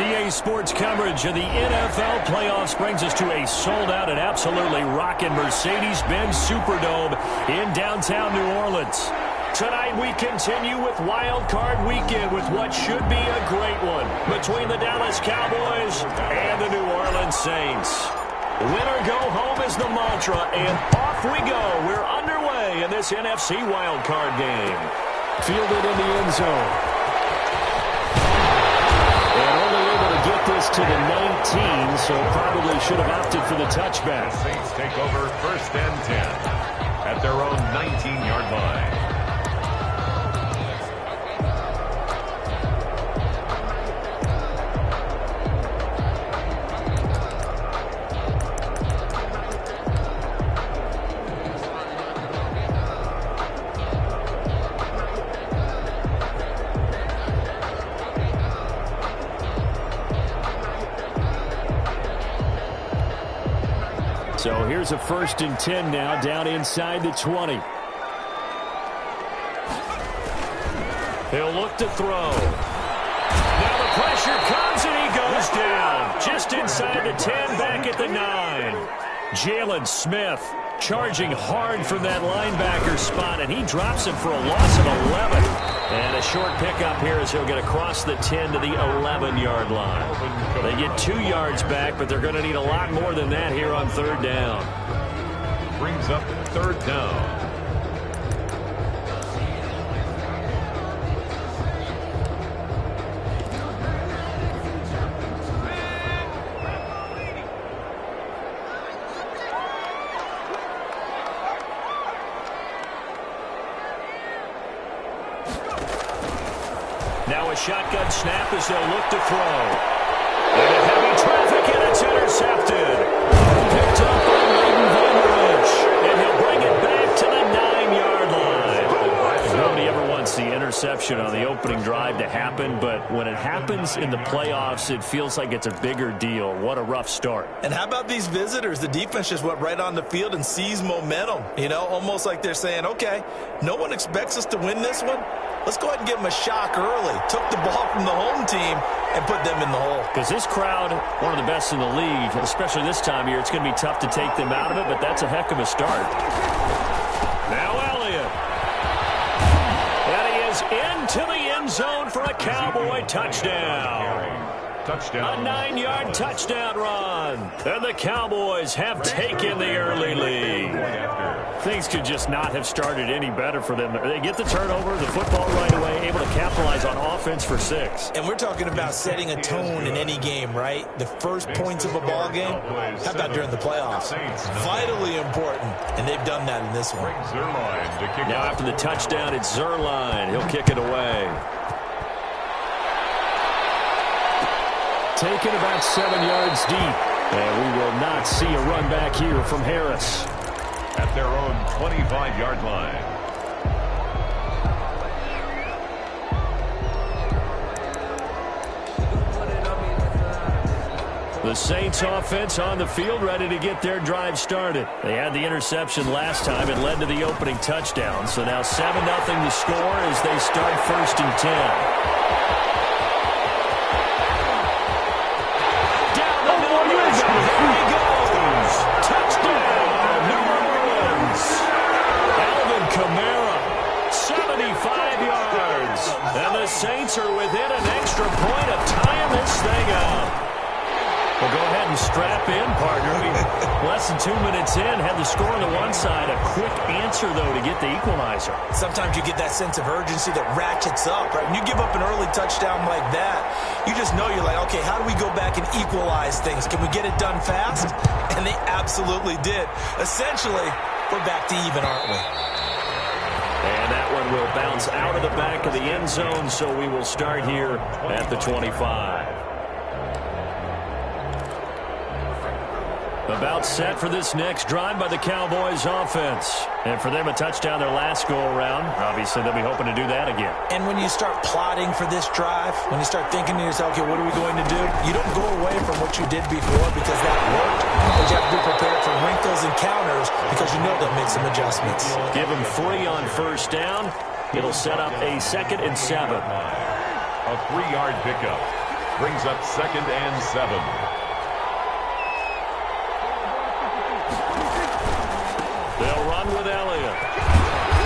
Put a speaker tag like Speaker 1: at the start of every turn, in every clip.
Speaker 1: EA Sports coverage of the NFL playoffs brings us to a sold-out and absolutely rocking Mercedes-Benz Superdome in downtown New Orleans. Tonight we continue with Wild Card Weekend with what should be a great one between the Dallas Cowboys and the New Orleans Saints. Win or go home is the mantra, and off we go. We're underway in this NFC Wild Card game. Fielded in the end zone. And only able to get this to the 19, so probably should have opted for the touchback.
Speaker 2: The Saints take over 1st and 10 at their own 19-yard line.
Speaker 1: So here's a 1st and 10 now, down inside the 20. He'll look to throw. Now the pressure comes and he goes down. Just inside the 10, back at the 9. Jalen Smith charging hard from that linebacker spot, and he drops him for a loss of 11. And a short pickup here as he'll get across the 10 to the 11-yard line. They get 2 yards back, but they're going to need a lot more than that here on 3rd down.
Speaker 2: Brings up 3rd down.
Speaker 1: Now a shotgun snap as they'll look to throw. And a heavy traffic, and it's intercepted. Picked up by Leighton Van Rich. And he'll bring it back to the 9-yard line. Nobody ever wants the interception on the opening drive to happen, but when it happens in the playoffs, it feels like it's a bigger deal. What a rough start.
Speaker 3: And how about these visitors? The defense just went right on the field and seized momentum. You know, almost like they're saying, okay, no one expects us to win this one. Let's go ahead and give them a shock early. Took the ball from the home team and put them in the hole.
Speaker 1: Because this crowd, one of the best in the league, especially this time of year, it's going to be tough to take them out of it, but that's a heck of a start. Now Elliott. And he is into the end zone for a Cowboy touchdown.
Speaker 2: Touchdown.
Speaker 1: A 9-yard touchdown run. And the Cowboys have taken the early lead. Things could just not have started any better for them. They get the turnover, the football right away, able to capitalize on offense for 6.
Speaker 3: And we're talking about setting a tone in any game, right? The first points of a ball game. How about during the playoffs? Vitally important, and they've done that in this one.
Speaker 1: Now after the touchdown, it's Zerline. He'll kick it away. Taken about 7 yards deep. And we will not see a run back here from Harris.
Speaker 2: At their own 25-yard line.
Speaker 1: The Saints offense on the field, ready to get their drive started. They had the interception last time. It led to the opening touchdown. So now 7-0 the score as they start 1st and 10. And the Saints are within an extra point of tying this thing up. Well, go ahead and strap in, partner. Less than 2 minutes in, had the score on the one side. A quick answer, though, to get the equalizer.
Speaker 3: Sometimes you get that sense of urgency that ratchets up, right? When you give up an early touchdown like that, you just know you're like, okay, how do we go back and equalize things? Can we get it done fast? And they absolutely did. Essentially, we're back to even, aren't we?
Speaker 1: And that one will bounce out of the back of the end zone, so we will start here at the 25. About set for this next drive by the Cowboys offense. And for them, a touchdown their last go-around. Obviously, they'll be hoping to do that again.
Speaker 3: And when you start plotting for this drive, when you start thinking to yourself, okay, what are we going to do? You don't go away from what you did before because that worked. But you have to be prepared for wrinkles and counters because you know they'll make some adjustments.
Speaker 1: Give them 3 on 1st down. It'll set up a 2nd and 7.
Speaker 2: A 3-yard pickup. brings up 2nd and 7.
Speaker 1: They'll run with Elliott.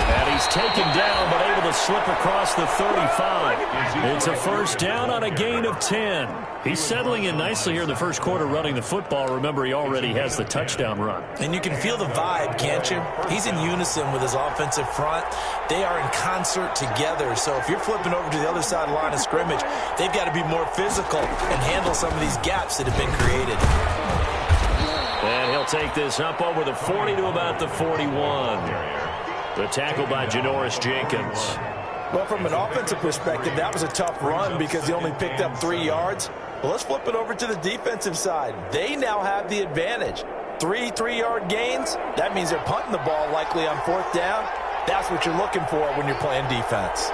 Speaker 1: And he's taken down, but able to slip across the 35. It's a first down on a gain of 10. He's settling in nicely here in the first quarter running the football. Remember, he already has the touchdown run.
Speaker 3: And you can feel the vibe, can't you? He's in unison with his offensive front. They are in concert together. So if you're flipping over to the other side of the line of scrimmage, they've got to be more physical and handle some of these gaps that have been created.
Speaker 1: And he'll take this up over the 40 to about the 41. The tackle by Janoris Jenkins.
Speaker 3: Well, from an offensive perspective, that was a tough run because he only picked up 3 yards. Well, let's flip it over to the defensive side. They now have the advantage. 3 3-yard gains, that means they're punting the ball likely on 4th down. That's what you're looking for when you're playing defense.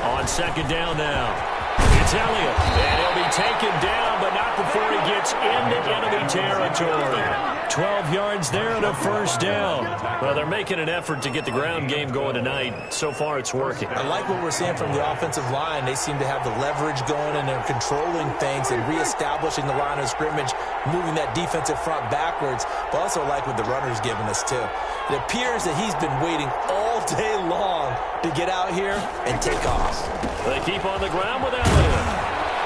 Speaker 1: On 2nd down now. It's Elliott, and he'll be taken down, but not before he gets into enemy territory. 12 yards there and a first down. Well, they're making an effort to get the ground game going tonight. So far, it's working.
Speaker 3: I like what we're seeing from the offensive line. They seem to have the leverage going, and they're controlling things and reestablishing the line of scrimmage, moving that defensive front backwards. But also like what the runner's giving us, too. It appears that he's been waiting all day long to get out here and take off.
Speaker 1: They keep on the ground with Elliott.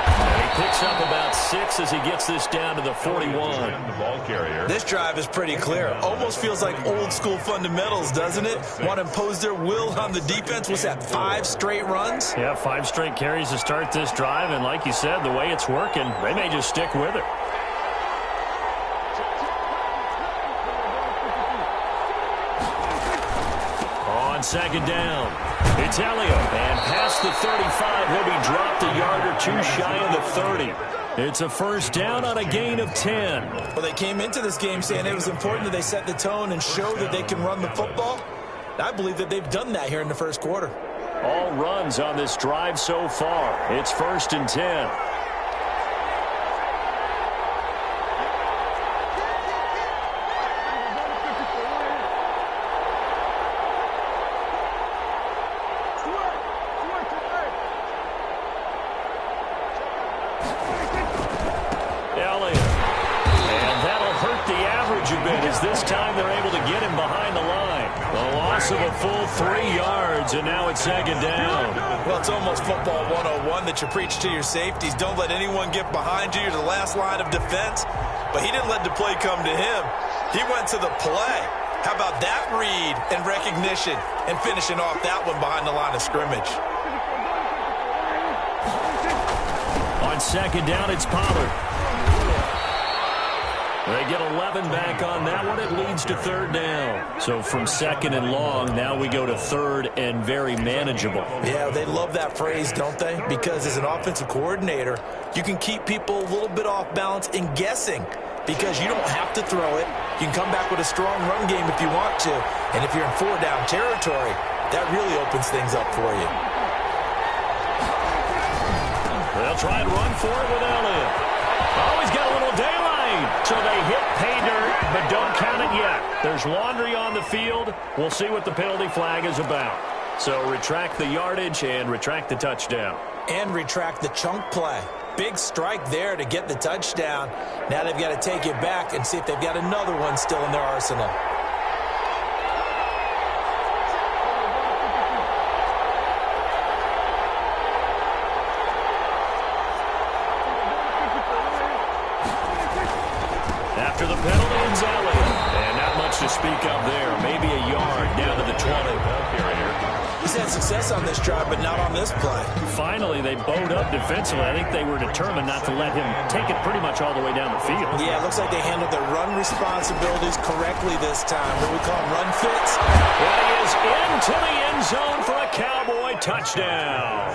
Speaker 1: And he picks up about 6 as he gets this down to the 41.
Speaker 3: This drive is pretty clear. Almost feels like old school fundamentals, doesn't it? Want to impose their will on the defense. What's that, 5 straight runs?
Speaker 1: Yeah, 5 straight carries to start this drive. And like you said, the way it's working, they may just stick with it. On 2nd down, it's Elliott, and past the 35, he'll be dropped a yard or 2 shy of the 30. It's a first down on a gain of 10.
Speaker 3: Well, they came into this game saying it was important that they set the tone and show that they can run the football. I believe that they've done that here in the first quarter.
Speaker 1: All runs on this drive so far. It's 1st and 10. This time they're able to get him behind the line. A loss of a full 3 yards, and now it's 2nd down.
Speaker 3: Well, it's almost football 101 that you preach to your safeties. Don't let anyone get behind you. You're the last line of defense. But he didn't let the play come to him. He went to the play. How about that read and recognition and finishing off that one behind the line of scrimmage?
Speaker 1: On 2nd down, it's Pollard. They get 11 back on that one. It leads to 3rd down. So from 2nd and long, now we go to 3rd and very manageable.
Speaker 3: Yeah, they love that phrase, don't they? Because as an offensive coordinator, you can keep people a little bit off balance and guessing because you don't have to throw it. You can come back with a strong run game if you want to. And if you're in 4-down territory, that really opens things up for you.
Speaker 1: They'll try and run for it with Elliott. Oh, he's got a little daylight. So they hit pay dirt, but don't count it yet. There's laundry on the field. We'll see what the penalty flag is about. So retract the yardage and retract the touchdown.
Speaker 3: And retract the chunk play. Big strike there to get the touchdown. Now they've got to take it back and see if they've got another one still in their arsenal.
Speaker 1: After the penalty, it's Elliott. And not much to speak of there. Maybe a yard down to the 20.
Speaker 3: He's had success on this drive, but not on this play.
Speaker 1: Finally, they bowed up defensively. I think they were determined not to let him take it pretty much all the way down the field.
Speaker 3: Yeah, it looks like they handled their run responsibilities correctly this time. What we call run fits.
Speaker 1: And he is into the end zone for a Cowboy touchdown.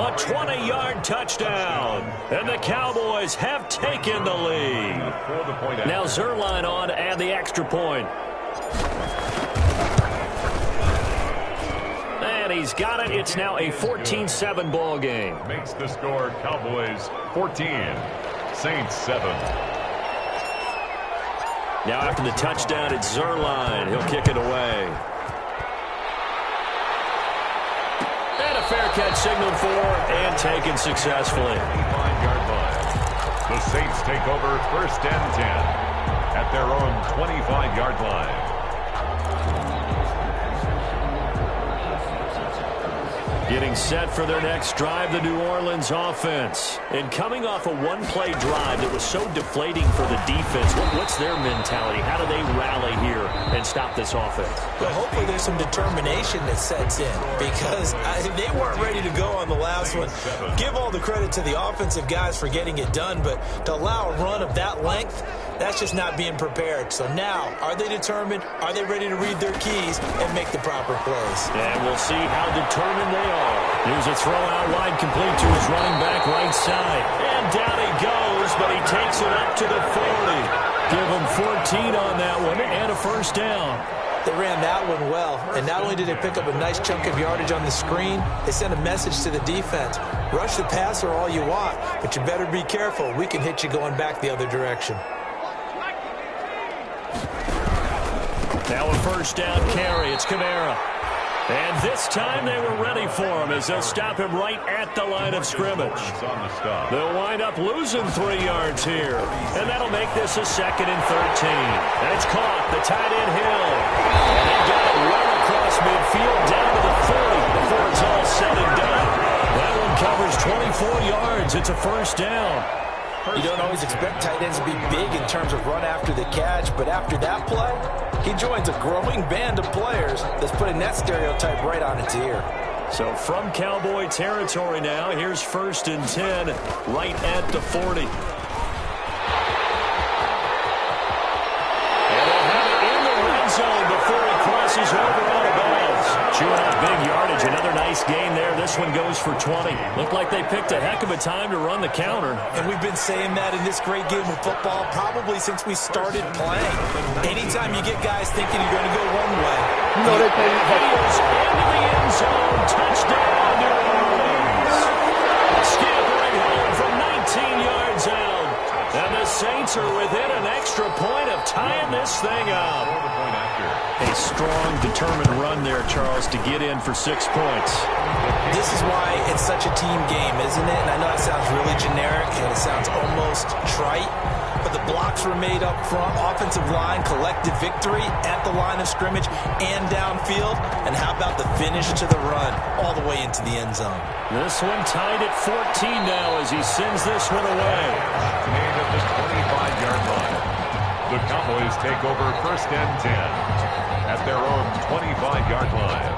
Speaker 1: A 20-yard touchdown. And the Cowboys have taken the lead. Now Zerline on to add the extra point. And he's got it. It's now a 14-7 ball game.
Speaker 2: Makes the score Cowboys 14, Saints 7.
Speaker 1: Now after the touchdown, it's Zerline. He'll kick it away. Wildcat signaled for and taken successfully.
Speaker 2: 25-yard line. The Saints take over 1st and 10 at their own 25-yard line.
Speaker 1: Getting set for their next drive, the New Orleans offense. And coming off a one-play drive that was so deflating for the defense, what's their mentality? How do they rally here and stop this offense?
Speaker 3: Well, hopefully there's some determination that sets in because they weren't ready to go on the last one. Give all the credit to the offensive guys for getting it done, but to allow a run of that length, that's just not being prepared. So now, are they determined? Are they ready to read their keys and make the proper plays?
Speaker 1: And we'll see how determined they are. Here's a throw out wide, complete to his running back right side. And down he goes, but he takes it up to the 40. Give him 14 on that one and a first down.
Speaker 3: They ran that one well, and not only did they pick up a nice chunk of yardage on the screen, they sent a message to the defense. Rush the passer all you want, but you better be careful. We can hit you going back the other direction.
Speaker 1: Now a first down carry. It's Kamara. And this time they were ready for him as they'll stop him right at the line of scrimmage. They'll wind up losing 3 yards here. And that'll make this a 2nd and 13. And it's caught. The tight end Hill. And they got it right across midfield down to the 40 before it's all said and done. That one covers 24 yards. It's a first down.
Speaker 3: You don't always expect tight ends to be big in terms of run after the catch, but after that play, he joins a growing band of players that's putting that stereotype right on its ear.
Speaker 1: So from Cowboy territory now, here's 1st and 10 right at the 40. And they'll have it in the red zone before he crosses over on the balls. Chewing up big yardage, another nice gain there. This one goes for 20. Looked like they picked a heck of a time to run the counter.
Speaker 3: And we've been saying that in this great game of football probably since we started playing. Anytime you get guys thinking you're going to go one way,
Speaker 1: He's into the end zone. Touchdown, New Orleans. Scampering home from 19 yards out. And the Saints are within an extra point of tying this thing up. A strong, determined run there, Charles, to get in for 6 points.
Speaker 3: This is why it's such a team game, isn't it? And I know it sounds really generic and it sounds almost trite, but the blocks were made up front, offensive line, collective victory at the line of scrimmage and downfield. And how about the finish to the run all the way into the end zone?
Speaker 1: This one tied at 14 now as he sends this one away.
Speaker 2: Made at the 25-yard line. The Cowboys take over 1st and 10 at their own 25-yard line.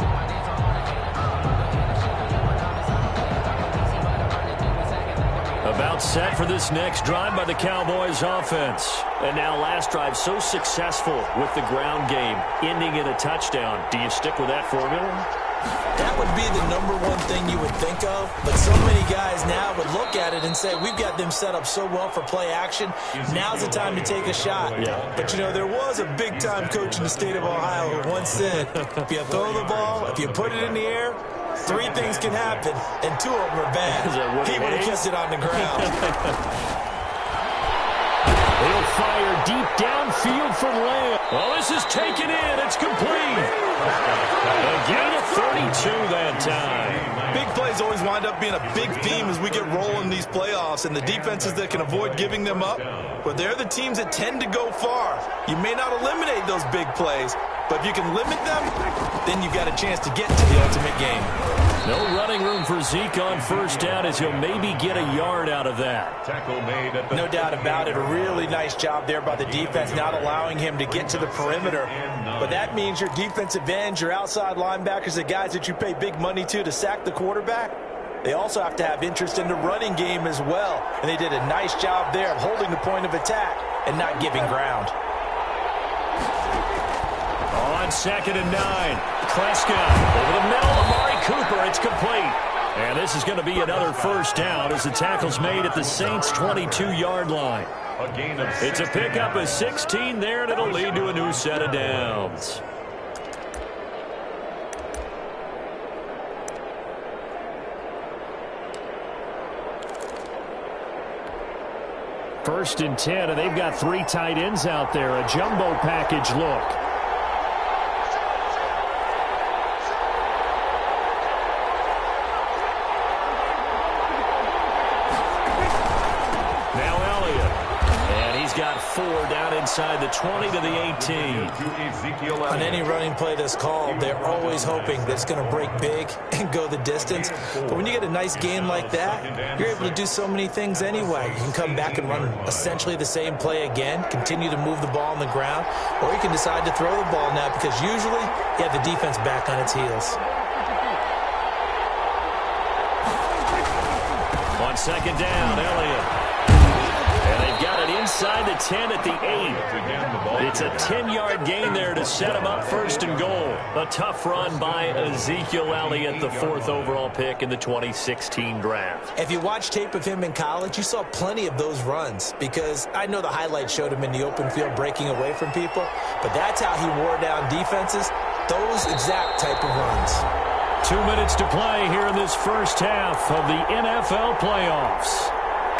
Speaker 1: About set for this next drive by the Cowboys offense. And now last drive so successful with the ground game, ending in a touchdown. Do you stick with that formula?
Speaker 3: That would be the #1 thing you would think of, but so many guys now would look at it and say, we've got them set up so well for play action, now's the time to take a shot.
Speaker 1: Yeah.
Speaker 3: But, you know, there was a big-time coach in the state of Ohio who once said, if you throw the ball, if you put it in the air, 3 things can happen, and 2 of them are bad. He would have kept it on the ground.
Speaker 1: They'll fire deep downfield from Lamb. Well, this is taken in. It's complete. A gain of 32 that time.
Speaker 3: Big plays always wind up being a big theme as we get rolling these playoffs, and the defenses that can avoid giving them up, well, they're the teams that tend to go far. You may not eliminate those big plays, but if you can limit them, then you've got a chance to get to the ultimate game.
Speaker 1: No running room for Zeke on first down as he'll maybe get a yard out of that.
Speaker 2: Tackle made at the
Speaker 3: No doubt about it. A really nice job there by the defense, not allowing him to get to the perimeter. But that means your defensive ends, your outside linebackers, the guys that you pay big money to sack the quarterback, they also have to have interest in the running game as well. And they did a nice job there of holding the point of attack and not giving ground.
Speaker 1: On 2nd and 9, Prescott over the middle. Amari Cooper, it's complete. And this is going to be another first down as the tackle's made at the Saints' 22-yard line. It's a pickup of 16 there, and it'll lead to a new set of downs. First and 10, and they've got 3 tight ends out there. A jumbo package look. 4 down inside the 20 to the 18.
Speaker 3: On any running play that's called, they're always hoping that it's going to break big and go the distance. But when you get a nice game like that, you're able to do so many things anyway. You can come back and run essentially the same play again, continue to move the ball on the ground, or you can decide to throw the ball now because usually you have the defense back on its heels.
Speaker 1: On second down, Elliott. And they've got it inside the 10 at the 8. It's a 10-yard gain there to set him up first and goal. A tough run by Ezekiel Elliott, the 4th overall pick in the 2016 draft.
Speaker 3: If you watch tape of him in college, you saw plenty of those runs because I know the highlights showed him in the open field breaking away from people, but that's how he wore down defenses, those exact type of runs.
Speaker 1: 2 minutes to play here in this first half of the NFL playoffs.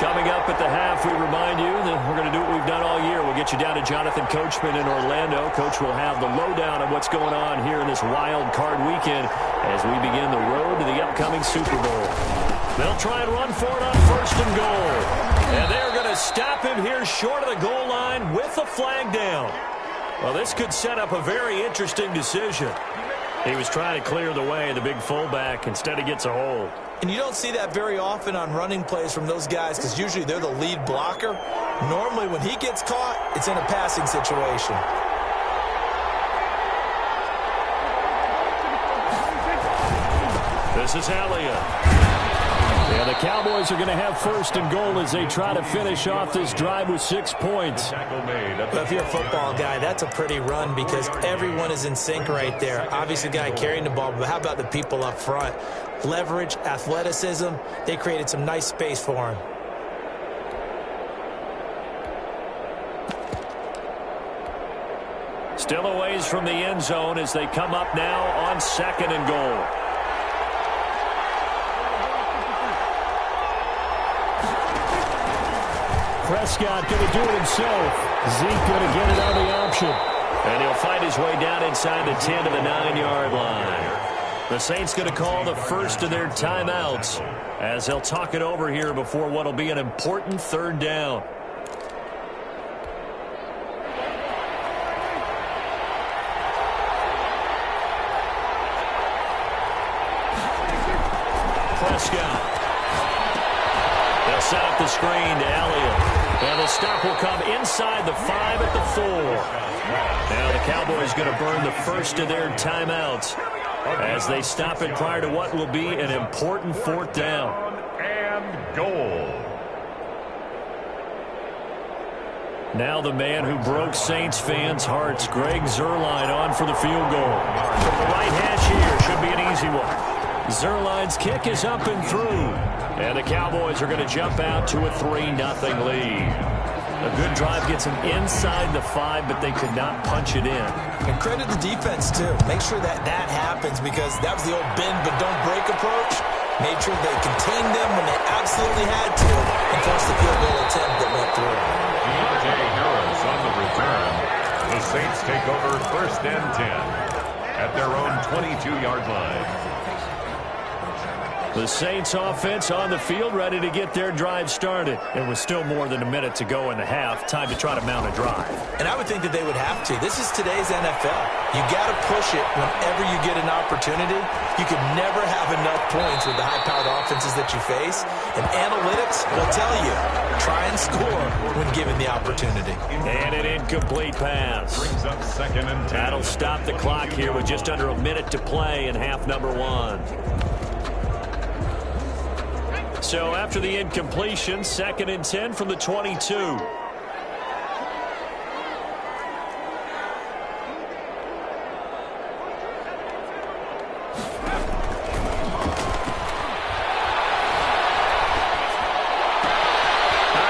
Speaker 1: Coming up at the half, we remind you that we're going to do what we've done all year. We'll get you down to Jonathan Coachman in Orlando. Coach will have the lowdown on what's going on here in this wild card weekend as we begin the road to the upcoming Super Bowl. They'll try and run for it on first and goal. And they're going to stop him here short of the goal line with the flag down. Well, this could set up a very interesting decision. He was trying to clear the way, the big fullback. Instead, he gets a hold.
Speaker 3: And you don't see that very often on running plays from those guys because usually they're the lead blocker. Normally, when he gets caught, it's in a passing situation.
Speaker 1: This is Elliott. And the Cowboys are going to have first and goal as they try to finish off this drive with 6 points.
Speaker 3: But if you're a football guy, that's a pretty run because everyone is in sync right there. Obviously, the guy carrying the ball, but how about the people up front? Leverage, athleticism, they created some nice space for him.
Speaker 1: Still a ways from the end zone as they come up now on second and goal. Prescott going to do it himself. Zeke going to get it on the option. And he'll find his way down inside the 10 to the 9-yard line. The Saints going to call the first of their timeouts as they'll talk it over here before what will be an important third down. Prescott. They'll set up the screen to Elliott. And the stop will come inside the 5 at the 4. Now the Cowboys going to burn the first of their timeouts as they stop it prior to what will be an important fourth down.
Speaker 2: And goal.
Speaker 1: Now the man who broke Saints fans' hearts, Greg Zuerlein, on for the field goal. From the right hash here, should be an easy one. Zuerlein's kick is up and through. And the Cowboys are going to jump out to a 3-0 lead. A good drive gets them inside the 5, but they could not punch it in.
Speaker 3: And credit the defense, too. Make sure that happens because that was the old bend but don't break approach. Made sure they contained them when they absolutely had to and forced the field goal attempt that went through.
Speaker 2: J. Harris on the return. The Saints take over first and 10 at their own 22-yard line.
Speaker 1: The Saints offense on the field, ready to get their drive started. There was still more than a minute to go in the half. Time to try to mount a drive.
Speaker 3: And I would think that they would have to. This is today's NFL. You got to push it whenever you get an opportunity. You can never have enough points with the high-powered offenses that you face. And analytics will tell you, try and score when given the opportunity.
Speaker 1: And an incomplete pass.
Speaker 2: Brings up second and 10.
Speaker 1: That'll stop the clock here with just under a minute to play in half number 1. So after the incompletion, second and 10 from the 22. Out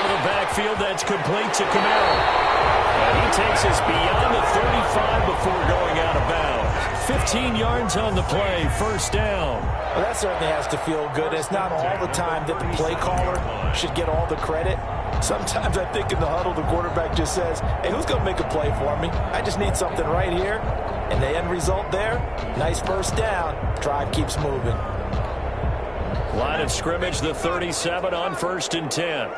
Speaker 1: of the backfield, that's complete to Camaro. And he takes us beyond the 35 before going out of bounds. 15 yards on the play, first down.
Speaker 3: Well, that certainly has to feel good. It's not all the time that the play caller should get all the credit. Sometimes I think in the huddle, the quarterback just says, hey, who's going to make a play for me? I just need something right here. And the end result there, nice first down. Drive keeps moving.
Speaker 1: Line of scrimmage, the 37 on first and 10.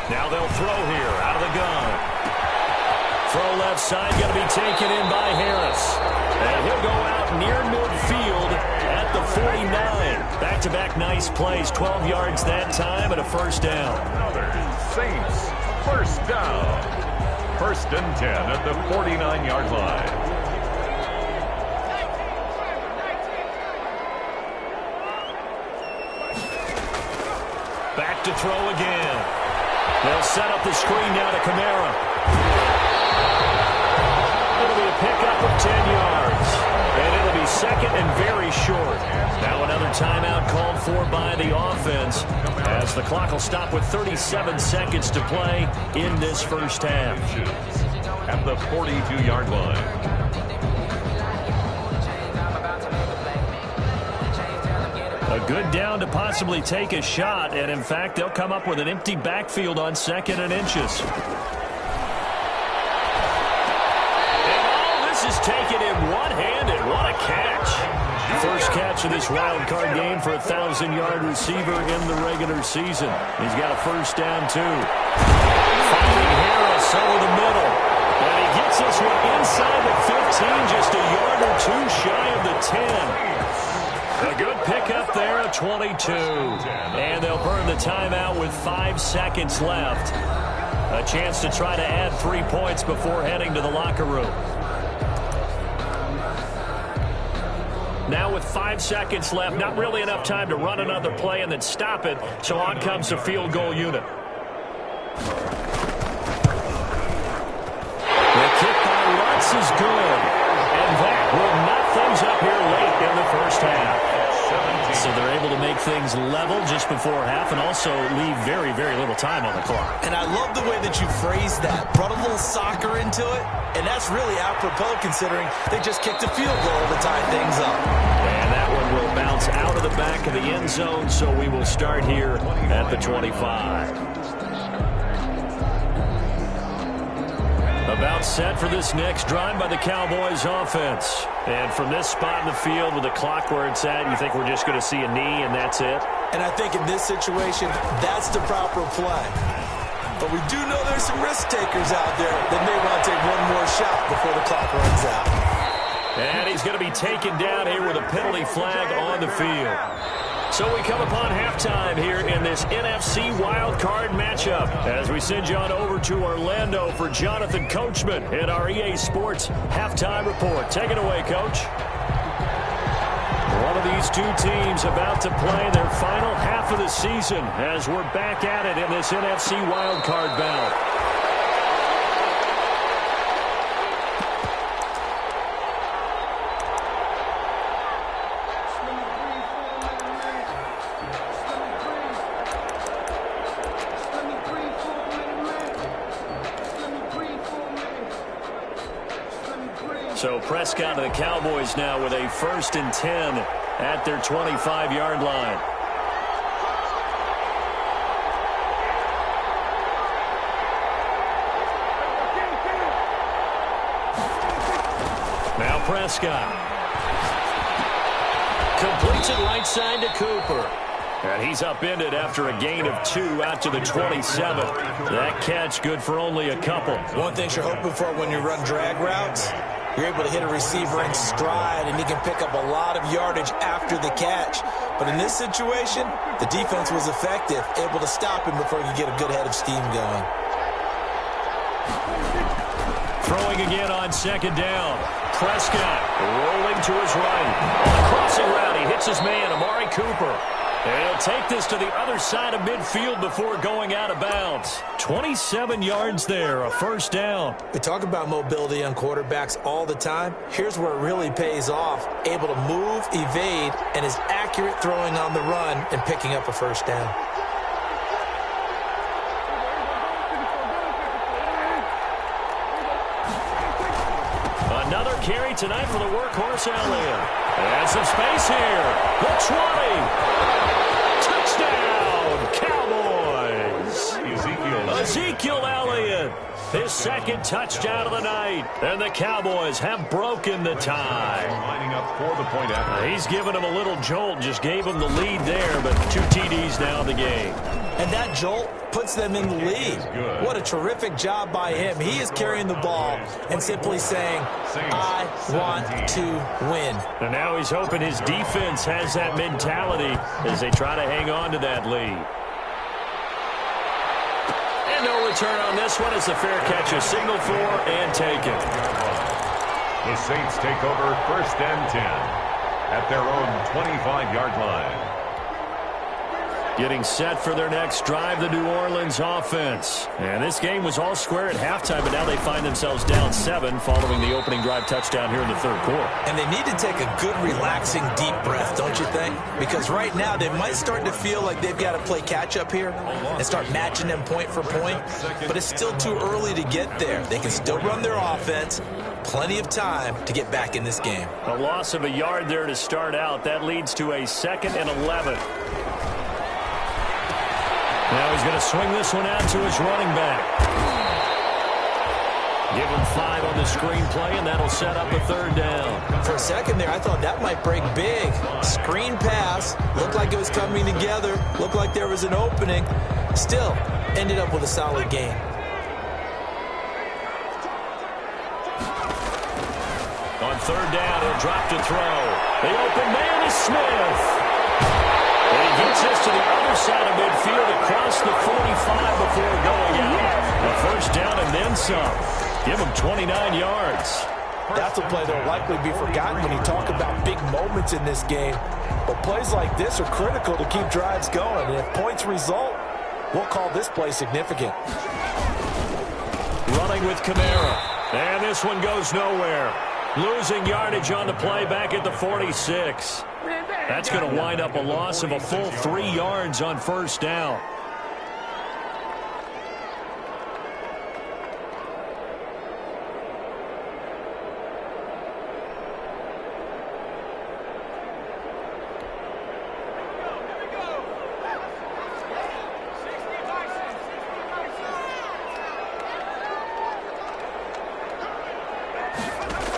Speaker 1: Now they'll throw here out of the gun. Throw left side, going to be taken in by Harris. And he'll go out near midfield at the 49. Back-to-back nice plays, 12 yards that time and a first down.
Speaker 2: Another Saints first down. First and 10 at the 49-yard line.
Speaker 1: Back to throw again. They'll set up the screen now to Kamara. It'll be a pickup of 10 yards. And it'll be second and very short. Now another timeout called for by the offense as the clock will stop with 37 seconds to play in this first half.
Speaker 2: At the 42-yard line.
Speaker 1: A good down to possibly take a shot, and in fact, they'll come up with an empty backfield on 2nd and inches. And all this is taken in one-handed. What a catch. First catch of this wild card game for a 1,000-yard receiver in the regular season. He's got a first down, too. Finding Harris over the middle. And he gets this one inside the 15, just a yard or two shy of the 10. A good pickup there at 22. And they'll burn the timeout with 5 seconds left. A chance to try to add 3 points before heading to the locker room. Now with 5 seconds left, not really enough time to run another play and then stop it. So on comes the field goal unit. The kick by Lutz is good. And that will knot things up here late in the first half. So they're able to make things level just before half and also leave very, very little time on the clock.
Speaker 3: And I love the way that you phrased that. Brought a little soccer into it, and that's really apropos considering they just kicked a field goal to tie things up.
Speaker 1: And that one will bounce out of the back of the end zone, so we will start here at the 25. About set for this next drive by the Cowboys offense. And from this spot in the field with the clock where it's at, you think we're just going to see a knee and that's it?
Speaker 3: And I think in this situation, that's the proper play. But we do know there's some risk takers out there that may want to take one more shot before the clock runs out.
Speaker 1: And he's going to be taken down here with a penalty flag on the field. So we come upon halftime here in this NFC wildcard matchup as we send you on over to Orlando for Jonathan Coachman in our EA Sports Halftime Report. Take it away, Coach. One of these two teams about to play their final half of the season as we're back at it in this NFC wildcard bout. So Prescott and the Cowboys now with a 1st and 10 at their 25-yard line. Now Prescott. Completes it right side to Cooper. And he's upended after a gain of 2 out to the 27. That catch good for only a couple.
Speaker 3: One thing you're hoping for when you run drag routes, you're able to hit a receiver in stride, and he can pick up a lot of yardage after the catch. But in this situation, the defense was effective, able to stop him before he could get a good head of steam going.
Speaker 1: Throwing again on 2nd down. Prescott rolling to his right. On a crossing route, he hits his man, Amari Cooper. And he'll take this to the other side of midfield before going out of bounds. 27 yards there, a first down.
Speaker 3: We talk about mobility on quarterbacks all the time. Here's where it really pays off. Able to move, evade, and is accurate throwing on the run and picking up a first down.
Speaker 1: Another carry tonight for the workhorse, Elliott. And some space here. The 20. Touchdown, Cowboys.
Speaker 2: Ezekiel
Speaker 1: Elliott. His second touchdown of the night. And the Cowboys have broken the tie.
Speaker 2: Lining up for the point after.
Speaker 1: He's given him a little jolt, just gave him the lead there, but 2 TDs now in the game.
Speaker 3: And that jolt puts them in the lead. What a terrific job by him. He is carrying the ball and simply saying, I want to win.
Speaker 1: And now he's hoping his defense has that mentality as they try to hang on to that lead. And no return on this one as the fair catch is signaled for and taken.
Speaker 2: The Saints take over 1st and 10 at their own 25-yard line.
Speaker 1: Getting set for their next drive, the New Orleans offense. And this game was all square at halftime, but now they find themselves down 7 following the opening drive touchdown here in the 3rd quarter. And
Speaker 3: they need to take a good, relaxing, deep breath, don't you think? Because right now they might start to feel like they've got to play catch-up here and start matching them point for point. But it's still too early to get there. They can still run their offense. Plenty of time to get back in this game.
Speaker 1: A loss of a yard there to start out. That leads to a 2nd and 11. Now he's going to swing this one out to his running back. Give him 5 on the screen play, and that'll set up a 3rd down.
Speaker 3: For a second there, I thought that might break big. Screen pass. Looked like it was coming together. Looked like there was an opening. Still, ended up with a solid game.
Speaker 1: On 3rd down, he'll drop to throw. The open man is Smith. And he gets this to the other side of midfield across the 45 before going out. A 1st down and then some. Give him 29 yards.
Speaker 3: That's a play that will likely be forgotten when you talk about big moments in this game. But plays like this are critical to keep drives going. And if points result, we'll call this play significant.
Speaker 1: Running with Kamara. And this one goes nowhere. Losing yardage on the play back at the 46. That's going to wind up a loss of a full 3 yards on 1st down.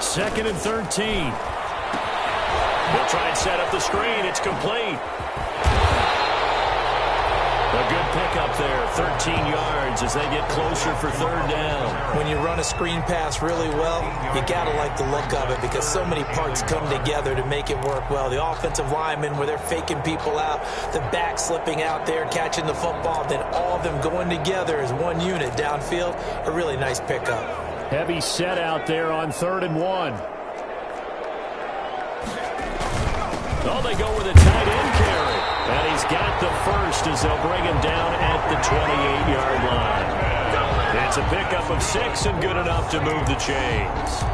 Speaker 1: Second and 13. They'll try and set up the screen. It's complete. A good pickup there. 13 yards as they get closer for 3rd down.
Speaker 3: When you run a screen pass really well, you got to like the look of it because so many parts come together to make it work well. The offensive linemen where they're faking people out, the back slipping out there, catching the football, then all of them going together as one unit downfield. A really nice pickup.
Speaker 1: Heavy set out there on 3rd and 1. Oh, they go with a tight end carry. And he's got the 1st as they'll bring him down at the 28-yard line. It's a pickup of 6 and good enough to move the chains.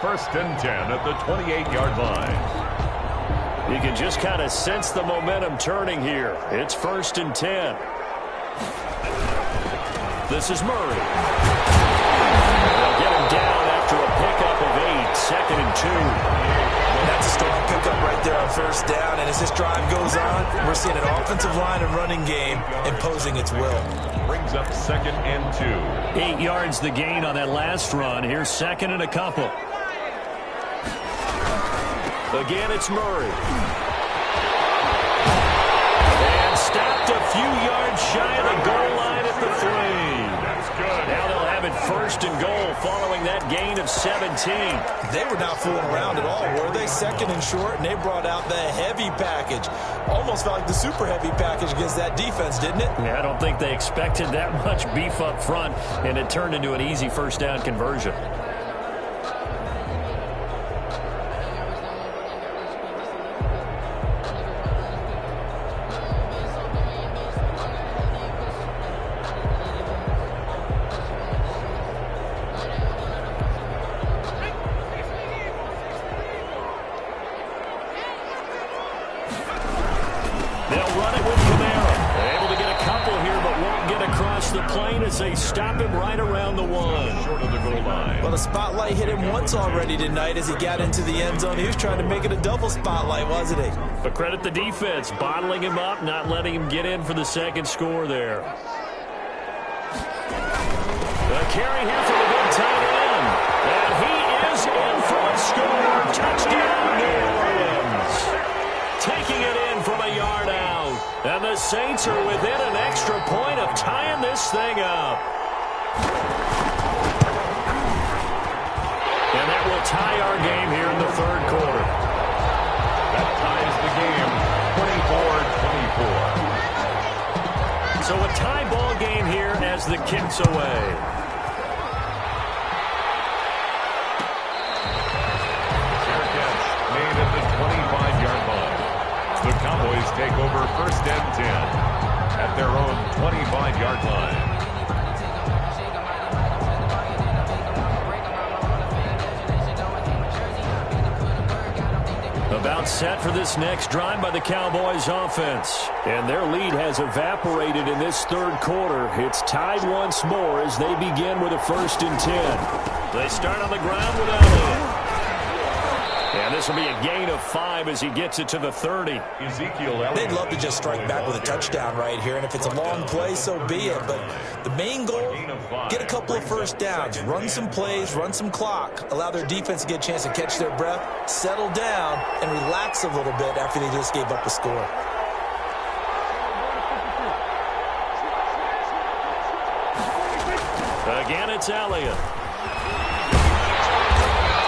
Speaker 2: 1st and 10 at the 28-yard line.
Speaker 1: You can just kind of sense the momentum turning here. It's 1st and 10. This is Murray. They'll get him down after a pickup of 8. 2nd and 2.
Speaker 3: That's a strong pickup right there on 1st down. And as this drive goes on, we're seeing an offensive line and running game imposing its will.
Speaker 2: Brings up 2nd and 2.
Speaker 1: 8 yards the gain on that last run. Here's 2nd and a couple. Again, it's Murray. And stopped a few yards shy of the goal line at the 3.
Speaker 2: That's good.
Speaker 1: Now they'll have it 1st and goal following that gain of 17.
Speaker 3: They were not fooling around at all, were they? 2nd and short, and they brought out the heavy package. Almost felt like the super heavy package against that defense, didn't it?
Speaker 1: Yeah, I don't think they expected that much beef up front, and it turned into an easy 1st down conversion. They stop him right around the 1.
Speaker 2: Short of the goal line.
Speaker 3: Well, the spotlight hit him once already tonight as he got into the end zone. He was trying to make it a double spotlight, wasn't he?
Speaker 1: But credit the defense, bottling him up, not letting him get in for the 2nd score there. The carry here from the big tight end. And he is in for a score. Touchdown, New Orleans. Taking it in from a yard out. And the Saints are within an extra point of tying this thing up. And that will tie our game here in the third quarter.
Speaker 2: That ties the game 24-24.
Speaker 1: So a tie ball game here as the kick's away.
Speaker 2: Fair catch made at the 25-yard line. The Cowboys take over first and 10 at their own 25-yard line.
Speaker 1: About set for this next drive by the Cowboys offense. And their lead has evaporated in this third quarter. It's tied once more as they begin with a 1st and 10. They start on the ground with Elliott. And this will be a gain of 5 as he gets it to the 30.
Speaker 3: They'd love to just strike back with a touchdown right here, and if it's a long play, so be it. But the main goal, get a couple of first downs, run some plays, run some clock, allow their defense to get a chance to catch their breath, settle down, and relax a little bit after they just gave up a score.
Speaker 1: Again, it's Elliott.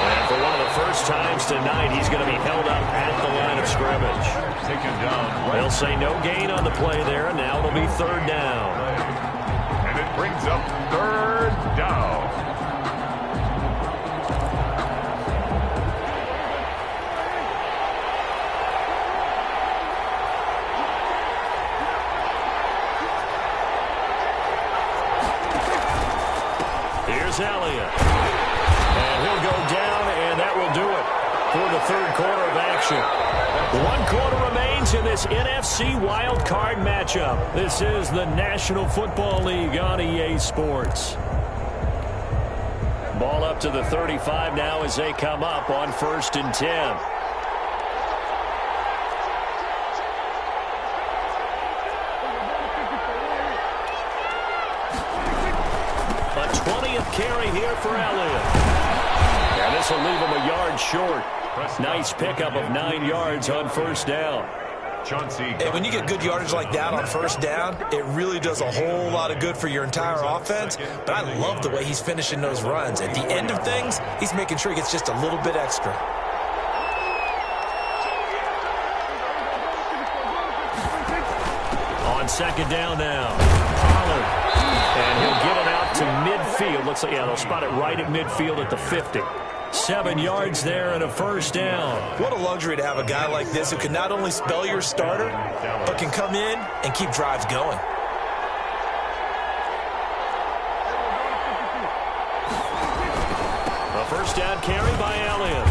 Speaker 1: And for one of the first times tonight, he's going to be held up at the line of scrimmage.
Speaker 2: Taken down.
Speaker 1: They'll say no gain on the play there, and now it'll be 3rd down.
Speaker 2: And it brings up 3rd down.
Speaker 1: Here's Elliott. And he'll go down, and that will do it for the third quarter of action. 1 quarter remains in this NFC Wild Card matchup. This is the National Football League on EA Sports. Ball up to the 35 now as they come up on 1st and 10. A 20th carry here for Elliott. And this will leave him a yard short. Nice pickup of 9 yards on 1st down.
Speaker 3: And when you get good yardage like that on 1st down, it really does a whole lot of good for your entire offense. But I love the way he's finishing those runs. At the end of things, he's making sure he gets just a little bit extra.
Speaker 1: On 2nd down now, Pollard. And he'll get it out to midfield. Looks like, yeah, they'll spot it right at midfield at the 50. 7 yards there and a 1st down.
Speaker 3: What a luxury to have a guy like this who can not only spell your starter, but can come in and keep drives going.
Speaker 1: A 1st down carry by Elliott.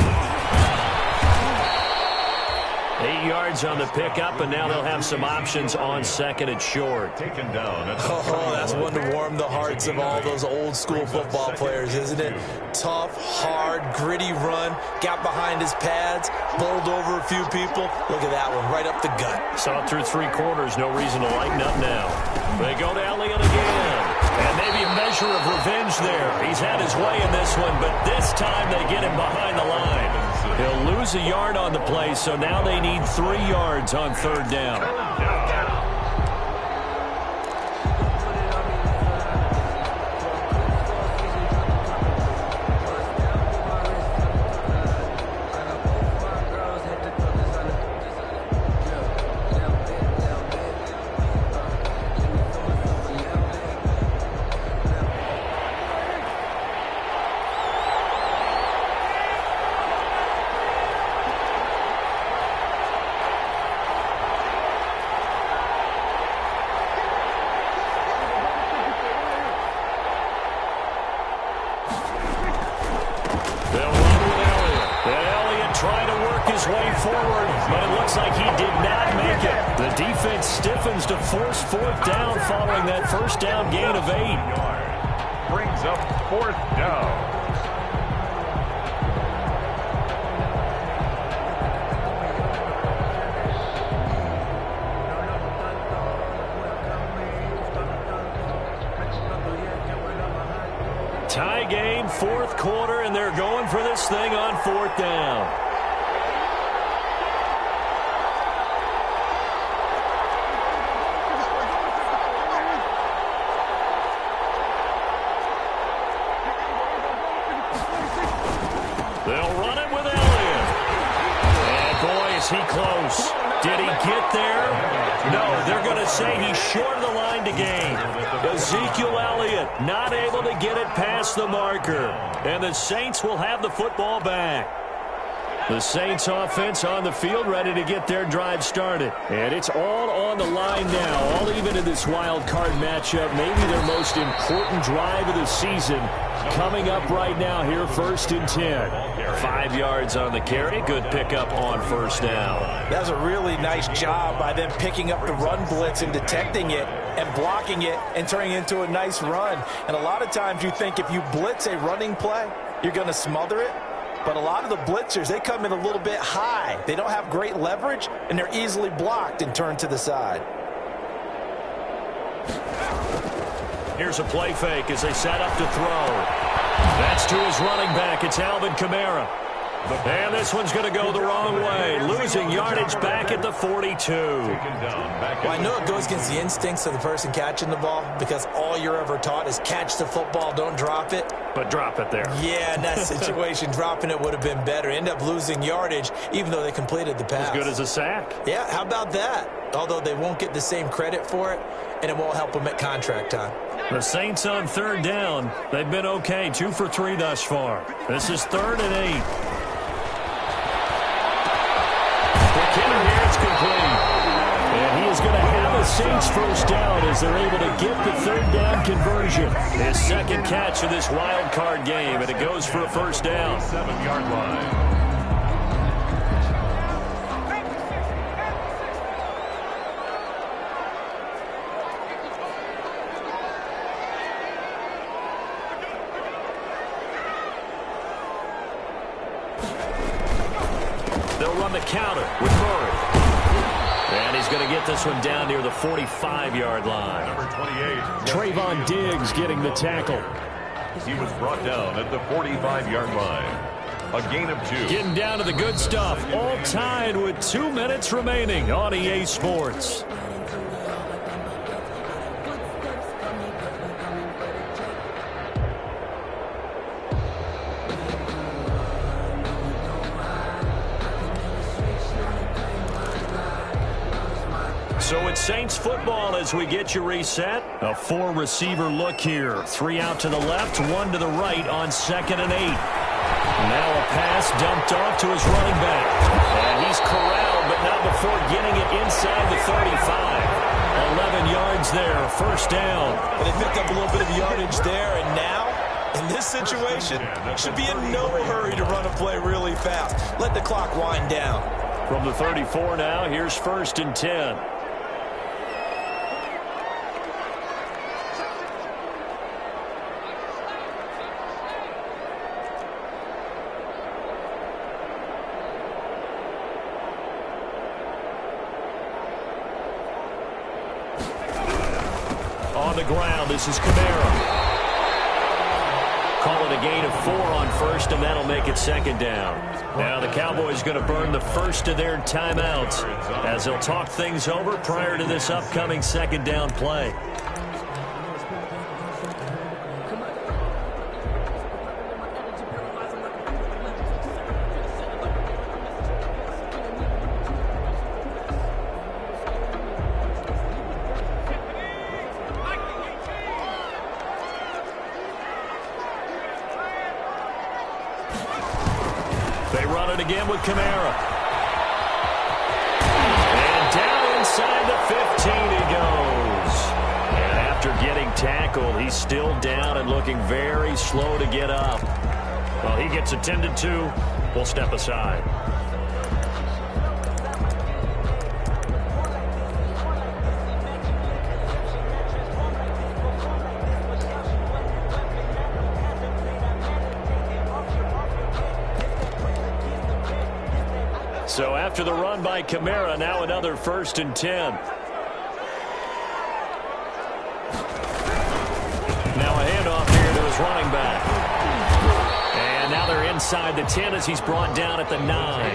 Speaker 1: 8 yards on the pickup, and now they'll have some options on 2nd and short.
Speaker 2: Taken down.
Speaker 3: Oh, that's one to warm the hearts of all those old school football players, isn't it? Tough, hard, gritty run, got behind his pads, bowled over a few people. Look at that one, right up the gut.
Speaker 1: Saw it through 3 quarters, no reason to lighten up now. They go to Elliott again. And maybe a measure of revenge there. He's had his way in this one, but this time they get him behind the line. He'll lose a yard on the play, so now they need 3 yards on 3rd down. Stiffens to force 4th down following that 1st down gain of 8.
Speaker 2: Brings up 4th down.
Speaker 1: in fourth quarter, and they're going for this thing on fourth down. They'll run it with Elliott. And boy, is he close. Did he get there? No, they're going to say he's short of the line to gain. Ezekiel Elliott not able to get it past the marker. And the Saints will have the football back. The Saints offense on the field ready to get their drive started. And it's all on the line now, all even in this wild card matchup. Maybe their most important drive of the season coming up right now here, 1st and 10. 5 yards on the carry. Good pickup on first down.
Speaker 3: That was a really nice job by them picking up the run blitz and detecting it and blocking it and turning it into a nice run. And a lot of times you think if you blitz a running play, you're going to smother it. But a lot of the blitzers, they come in a little bit high. They don't have great leverage, and they're easily blocked and turned to the side.
Speaker 1: Here's a play fake as they set up to throw. That's to his running back. It's Alvin Kamara. And this one's going to go the wrong way. Losing yardage back at the 42.
Speaker 3: Well, I know it goes against the instincts of the person catching the ball because all you're ever taught is catch the football, don't drop it.
Speaker 1: But drop it there.
Speaker 3: Yeah, in that situation, dropping it would have been better. End up losing yardage even though they completed the pass.
Speaker 1: As good as a sack.
Speaker 3: Yeah, how about that? Although they won't get the same credit for it, and it won't help them at contract time.
Speaker 1: The Saints on third down. They've been okay, 2 for 3 thus far. This is 3rd and 8. Here it's complete. And he is going to have a Saints first down as they're able to get the 3rd down conversion. His second catch of this wild card game, and it goes for a first down.
Speaker 2: 7-yard line.
Speaker 1: They'll run the counter with Murray. And he's going to get this one down near the 45-yard line.
Speaker 2: Number 28.
Speaker 1: Trayvon Diggs getting the tackle.
Speaker 2: He was brought down at the 45-yard line. A gain of 2.
Speaker 1: Getting down to the good stuff. All tied with 2 minutes remaining on EA Sports. So it's Saints football as we get you reset. A 4-receiver look here. 3 out to the left, 1 to the right on 2nd and 8. Now a pass dumped off to his running back. And he's corralled, but not before getting it inside the 35. 11 yards there, first down.
Speaker 3: But they picked up a little bit of yardage there, and now, in this situation, should be in no hurry to run a play really fast. Let the clock wind down.
Speaker 1: From the 34 now, here's 1st and 10. On the ground, this is Kamara. Call it a gain of 4 on first, and that'll make it 2nd down. Now the Cowboys going to burn the first of their timeouts as they'll talk things over prior to this upcoming 2nd down play. They run it again with Kamara. And down inside the 15 he goes. And after getting tackled, he's still down and looking very slow to get up. Well, he gets attended to. We'll step aside. So after the run by Kamara, now another 1st and 10. Now a handoff here to his running back. inside the 10 as he's brought down at the 9.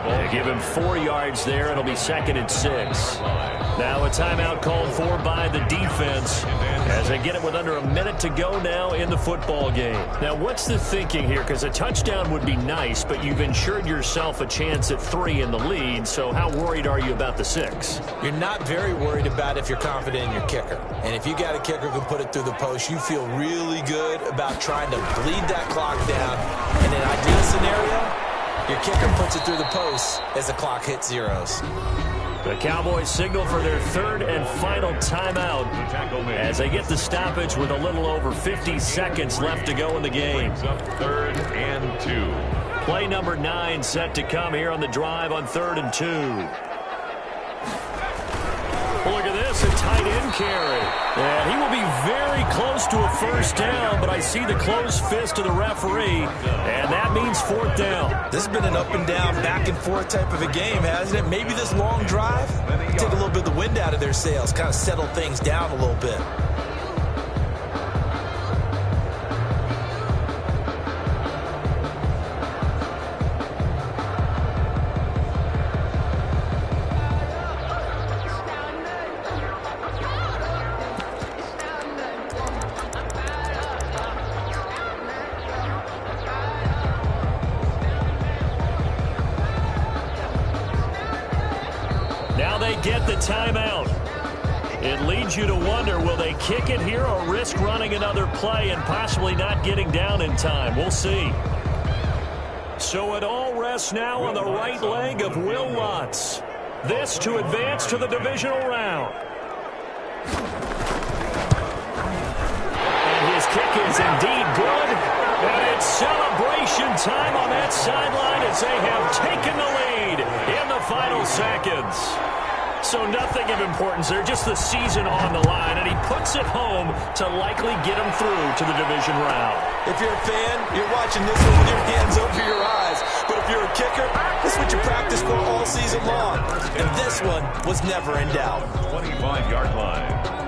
Speaker 1: They give him 4 yards there. It'll be 2nd and 6. Now a timeout called for by the defense as they get it with under a minute to go now in the football game. Now, what's the thinking here? Because a touchdown would be nice, but you've ensured yourself a chance at 3 in the lead, so how worried are you about the 6?
Speaker 3: You're not very worried about if you're confident in your kicker. And if you got a kicker who can put it through the post, you feel really good about trying to bleed that clock down. In an ideal scenario, your kicker puts it through the post as the clock hits zeros.
Speaker 1: The Cowboys signal for their 3rd and final timeout as they get the stoppage with a little over 50 seconds left to go in the game.
Speaker 2: 3rd and 2.
Speaker 1: Play number 9 set to come here on the drive on 3rd and 2. Look at this, a tight end carry. And he will be very close to a first down, but I see the closed fist of the referee, and that means 4th down.
Speaker 3: This has been an up and down, back and forth type of a game, hasn't it? Maybe this long drive, take a little bit of the wind out of their sails, kind of settle things down a little bit.
Speaker 1: Now they get the timeout. It leads you to wonder, will they kick it here or risk running another play and possibly not getting down in time? We'll see. So it all rests now on the right leg of Will Lutz. This to advance to the divisional round. And his kick is indeed good. And it's celebration time on that sideline as they have taken the lead in the final seconds. So nothing of importance there, just the season on the line, and he puts it home to likely get him through to the division round.
Speaker 3: If you're a fan, you're watching this one with your hands over your eyes. But if you're a kicker, this is what you practice for all season long. And this one was never in doubt.
Speaker 2: 25-yard line.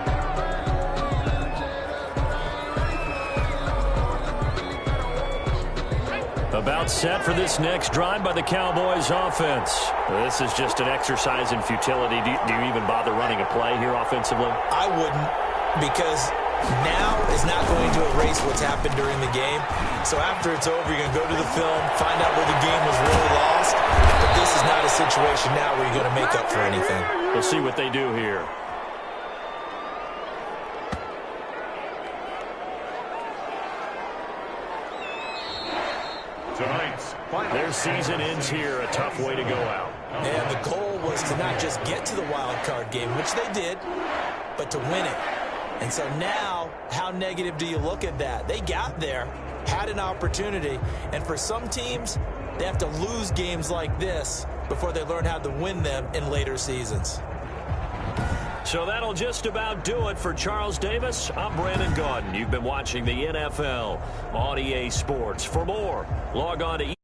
Speaker 1: About set for this next drive by the Cowboys offense. This is just an exercise in futility. Do you even bother running a play here offensively?
Speaker 3: I wouldn't, because now is not going to erase what's happened during the game. So after it's over, you're going to go to the film, find out where the game was really lost. But this is not a situation now where you're going to make up for anything.
Speaker 1: We'll see what they do here. Their season ends here. A tough way to go out.
Speaker 3: And the goal was to not just get to the wild card game, which they did, but to win it. And so now, how negative do you look at that? They got there, had an opportunity, and for some teams, they have to lose games like this before they learn how to win them in later seasons.
Speaker 1: So that'll just about do it for Charles Davis. I'm Brandon Gaudin. You've been watching the NFL on EA Sports. For more, log on to